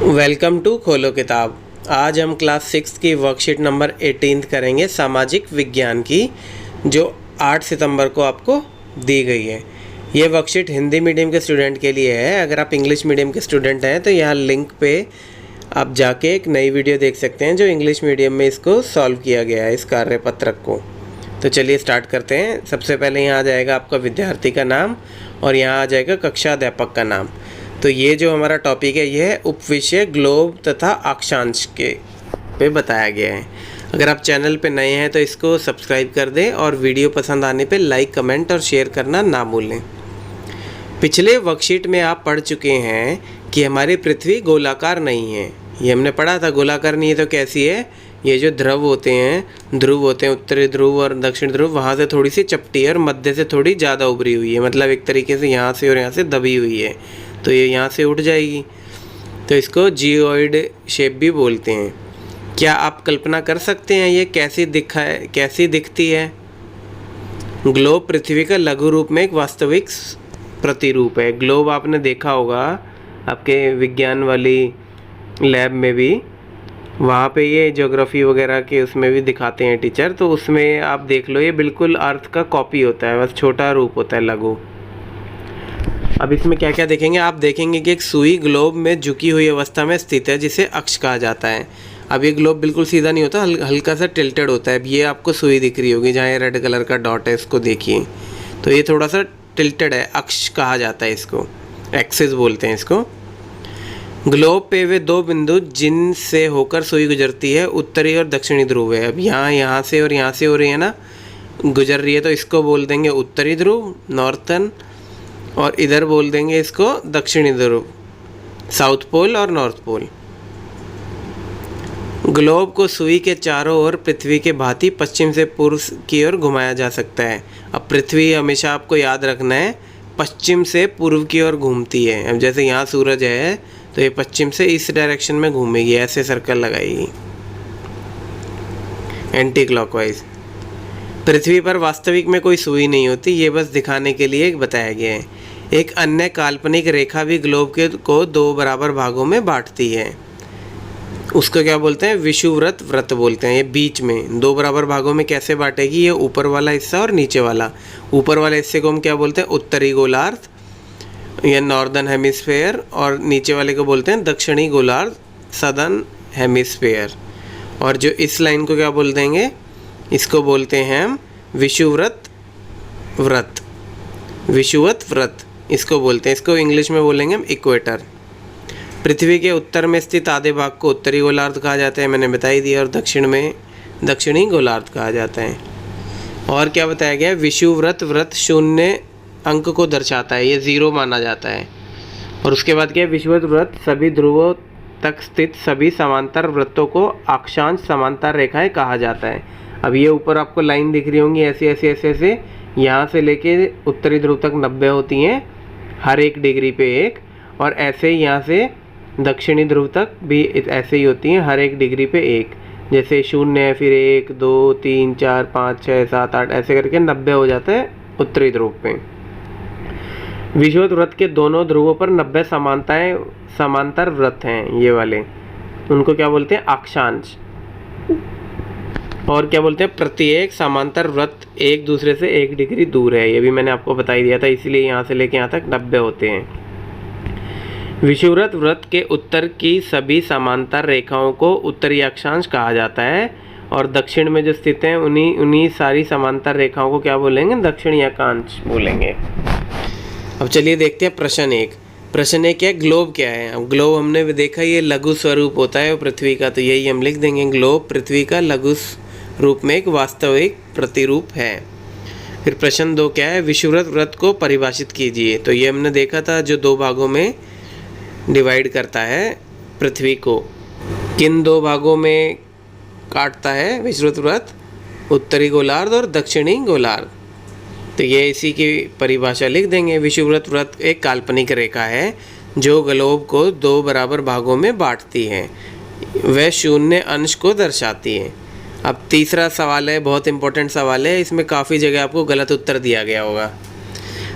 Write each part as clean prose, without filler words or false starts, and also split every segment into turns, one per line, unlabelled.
Welcome to खोलो किताब। आज हम क्लास 6 की वर्कशीट नंबर 18 करेंगे सामाजिक विज्ञान की, जो 8 सितंबर को आपको दी गई है। ये वर्कशीट हिंदी मीडियम के स्टूडेंट के लिए है। अगर आप इंग्लिश मीडियम के स्टूडेंट हैं तो यहाँ लिंक पे आप जाके एक नई वीडियो देख सकते हैं जो इंग्लिश मीडियम में इसको सॉल्व किया गया है, इस कार्यपत्रक को। तो चलिए स्टार्ट करते हैं। सबसे पहले यहाँ आ जाएगा आपका विद्यार्थी का नाम और यहाँ आ जाएगा कक्षा अध्यापक का नाम। तो ये जो हमारा टॉपिक है ये है उपविषय ग्लोब तथा अक्षांश के पे बताया गया है। अगर आप चैनल पे नए हैं तो इसको सब्सक्राइब कर दें और वीडियो पसंद आने पे लाइक, कमेंट और शेयर करना ना भूलें। पिछले वर्कशीट में आप पढ़ चुके हैं कि हमारी पृथ्वी गोलाकार नहीं है। ये हमने पढ़ा था, गोलाकार नहीं है तो कैसी है। ये जो ध्रुव होते हैं, उत्तरी ध्रुव और दक्षिण ध्रुव, वहाँ से थोड़ी सी चपटी है और मध्य से थोड़ी ज़्यादा उभरी हुई है, मतलब एक तरीके से यहाँ से और यहाँ से दबी हुई है, तो ये यहाँ से उठ जाएगी। तो इसको जियोइड शेप भी बोलते हैं। क्या आप कल्पना कर सकते हैं ये कैसी दिखती है। ग्लोब पृथ्वी का लघु रूप में एक वास्तविक प्रतिरूप है। ग्लोब आपने देखा होगा आपके विज्ञान वाली लैब में भी, वहाँ पे ये ज्योग्राफी वगैरह के उसमें भी दिखाते हैं टीचर, तो उसमें आप देख लो ये बिल्कुल अर्थ का कॉपी होता है, बस छोटा रूप होता है, लघु। अब इसमें क्या क्या देखेंगे, आप देखेंगे कि एक सुई ग्लोब में झुकी हुई अवस्था में स्थित है जिसे अक्ष कहा जाता है। अब ये ग्लोब बिल्कुल सीधा नहीं होता, हल्का सा टिल्टेड होता है। अब ये आपको सुई दिख रही होगी जहाँ ये रेड कलर का डॉट है, इसको देखिए, तो ये थोड़ा सा टिल्टेड है, अक्ष कहा जाता है इसको, एक्सिस बोलते हैं इसको। ग्लोब पे वे दो बिंदु जिनसे होकर सुई गुजरती है उत्तरी और दक्षिणी ध्रुव है। अब यहाँ से और यहाँ से हो रही है ना, गुजर रही है, तो इसको बोल देंगे उत्तरी ध्रुव, नॉर्थन, और इधर बोल देंगे इसको दक्षिणी ध्रुव, साउथ पोल और नॉर्थ पोल। ग्लोब को सुई के चारों ओर पृथ्वी के भांति पश्चिम से पूर्व की ओर घुमाया जा सकता है। अब पृथ्वी हमेशा आपको याद रखना है पश्चिम से पूर्व की ओर घूमती है। अब जैसे यहाँ सूरज है तो ये पश्चिम से इस डायरेक्शन में घूमेगी, ऐसे सर्कल लगाएगी एंटी क्लॉकवाइज। पृथ्वी पर वास्तविक में कोई सुई नहीं होती, ये बस दिखाने के लिए बताया गया है। एक अन्य काल्पनिक रेखा भी ग्लोब को दो बराबर भागों में बांटती है। उसको क्या बोलते हैं, विषुववृत्त वृत्त बोलते हैं। ये बीच में दो बराबर भागों में कैसे बांटेगी, ये ऊपर वाला हिस्सा और नीचे वाला। ऊपर वाले हिस्से को हम क्या बोलते हैं, उत्तरी गोलार्ध या नॉर्दर्न हेमिस्फेयर, और नीचे वाले को बोलते हैं दक्षिणी गोलार्ध, सदर्न हेमिस्फेयर। और जो इस लाइन को क्या बोल देंगे, इसको बोलते हैं हम विषुववृत्त वृत्त इसको बोलते हैं। इसको इंग्लिश में बोलेंगे हम इक्वेटर। पृथ्वी के उत्तर में स्थित आधे भाग को उत्तरी गोलार्ध कहा जाता है, मैंने बता ही दिया, और दक्षिण में दक्षिणी गोलार्ध कहा जाता है। और क्या बताया गया है, विषुववृत्त वृत्त 0 अंक को दर्शाता है, ये 0 माना जाता है। और उसके बाद क्या है, विषुववृत्त वृत्त सभी ध्रुवों तक स्थित सभी समांतर वृत्तों को अक्षांश समांतर रेखाएं कहा जाता है। अब ये ऊपर आपको लाइन दिख रही होंगी, ऐसे यहाँ से लेके उत्तरी ध्रुव तक 90 होती हैं, हर एक डिग्री पे एक, और ऐसे ही यहाँ से दक्षिणी ध्रुव तक भी ऐसे ही होती हैं, हर एक डिग्री पे एक। जैसे 0 है, फिर 1 2 3 4 5 6 7 8 ऐसे करके 90 हो जाता है उत्तरी ध्रुव पे। विषुववृत्त वृत्त के दोनों ध्रुवों पर 90 समांतर वृत्त हैं, ये वाले, उनको क्या बोलते हैं, अक्षांश। और क्या बोलते हैं, प्रत्येक समांतर वृत्त एक दूसरे से 1 डिग्री दूर है, ये भी मैंने आपको बता ही दिया था, इसलिए यहाँ से लेके यहाँ तक 90 होते हैं। विषुववृत्त वृत्त के उत्तर की सभी समांतर रेखाओं को उत्तरी अक्षांश कहा जाता है, और दक्षिण में जो स्थित हैं उन्हीं सारी समांतर रेखाओं को क्या बोलेंगे, दक्षिणी अक्षांश बोलेंगे। अब चलिए देखते हैं प्रश्न 1। प्रश्न 1 क्या है, ग्लोब क्या है। अब ग्लोब हमने भी देखा, ये लघु स्वरूप होता है पृथ्वी का, तो यही हम लिख देंगे, ग्लोब पृथ्वी का लघु रूप में एक वास्तविक प्रतिरूप है। फिर प्रश्न 2 क्या है, विषुववृत्त वृत्त को परिभाषित कीजिए। तो ये हमने देखा था, जो 2 भागों में डिवाइड करता है पृथ्वी को, किन 2 भागों में काटता है विषुववृत्त वृत्त, उत्तरी गोलार्ध और दक्षिणी गोलार्ध। तो ये इसी की परिभाषा लिख देंगे। विषुववृत्त वृत्त एक काल्पनिक रेखा है जो ग्लोब को 2 बराबर भागों में बांटती है, वह 0 अंश को दर्शाती है। अब तीसरा सवाल है, बहुत इंपॉर्टेंट सवाल है, इसमें काफ़ी जगह आपको गलत उत्तर दिया गया होगा।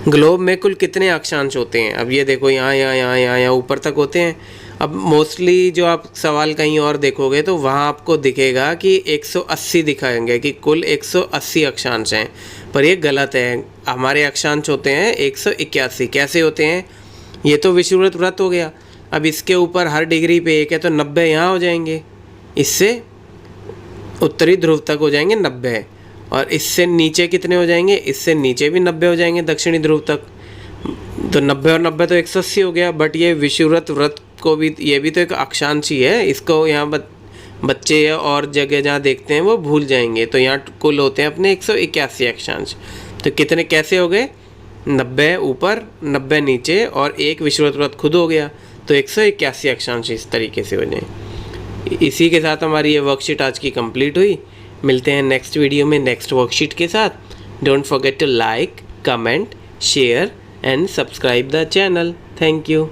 ग्लोब में कुल कितने अक्षांश होते हैं। अब ये देखो यहाँ ऊपर तक होते हैं, अब मोस्टली जो आप सवाल कहीं और देखोगे तो वहाँ आपको दिखेगा कि 180 दिखाएंगे कि कुल 180 अक्षांश हैं, पर ये गलत है। हमारे अक्षांश होते हैं 181। कैसे होते हैं? ये तो विषुववृत्त वृत्त हो गया। अब इसके ऊपर हर डिग्री पे 1 है तो 90 यहाँ हो जाएंगे, इससे उत्तरी ध्रुव तक हो जाएंगे 90, और इससे नीचे कितने हो जाएंगे? इससे नीचे भी 90 हो जाएंगे दक्षिणी ध्रुव तक। तो 90 और 90 तो 180 हो गया। बट ये विषुववृत्त वृत्त को भी, ये भी तो एक अक्षांश ही है। इसको यहाँ बच्चे और जगह जहाँ देखते हैं वो भूल जाएंगे। तो यहाँ कुल होते हैं अपने 181 अक्षांश। तो कितने कैसे हो गए? 90 ऊपर 90 नीचे और एक विषुववृत्त वृत्त खुद हो गया, तो 181 अक्षांश इस तरीके से हो जाए। इसी के साथ हमारी ये वर्कशीट आज की कंप्लीट हुई। मिलते हैं नेक्स्ट वीडियो में नेक्स्ट वर्कशीट के साथ। Don't forget to like, comment, share and subscribe the channel. Thank you.